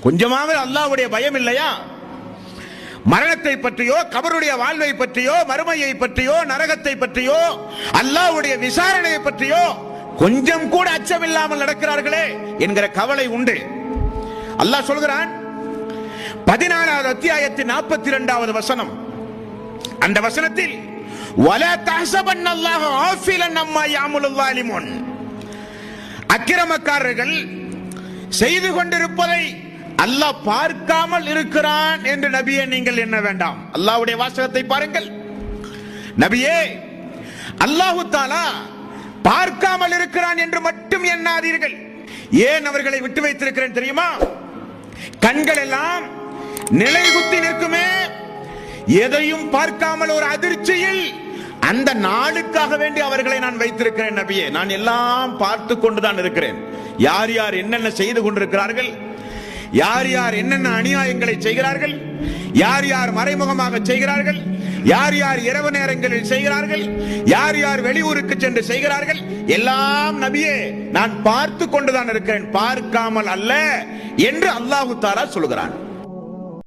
கொஞ்சமாவது அல்லாஹ்வுடைய பயம் இல்லையா? மரணத்தை பற்றியோ, கபருடைய வாழ்வை பற்றியோ, மறுமையை பற்றியோ, நரகத்தை பற்றியோ, அல்லாஹ்வுடைய விசாரணையை பற்றியோ கொஞ்சம் கூட அச்சமில்லாமல் நடக்கிறார்களே என்கிற கவலை உண்டு. அல்லாஹ் சொல்கிறான் 14வது அத்தியாயத்தின் 42வது வசனம். அந்த வசனத்தில் வலா தஹ்ஸபன்னல்லாஹ ஆஃபிலன் அம்மா யஅமலுல் ஸாலிமூன், அக்கிரமக்காரர்கள் செய்து கொண்டிருப்பதை அல்லாஹ் பார்க்காமல் இருக்கிறான் என்று நபியே நீங்கள் எண்ண வேண்டாம். அல்லாஹ்வுடைய வாசகத்தை பாருங்கள். நபியே, அல்லாஹ் தஆலா பார்க்காமல் இருக்கிறான் என்று மட்டும் எண்ணாதீர்கள். ஏன் அவர்களை விட்டு வைத்திருக்கிறேன் தெரியுமா? கண்கள் எல்லாம் நிலைகுத்தி நிற்குமே, எதையும் பார்க்காமல் ஒரு அதிர்ச்சியில் அந்த நாளுக்காக வேண்டி அவர்களை நான் வைத்திருக்கிறேன். நபியே, நான் எல்லாம் பார்த்து கொண்டுதான் இருக்கிறேன். யார் யார் என்னென்ன செய்து கொண்டிருக்கிறார்கள், யார் யார் என்னென்ன அநியாயங்களை செய்கிறார்கள், யார் யார் மறைமுகமாக செய்கிறார்கள், யார் யார் இரவு நேரங்களில் செய்கிறார்கள், யார் யார் வெளியூருக்கு சென்று செய்கிறார்கள், எல்லாம் நபியே நான் பார்த்து கொண்டுதான் இருக்கிறேன், பார்க்காமல் அல்ல என்று அல்லாஹ் தஆலா சொல்கிறான்.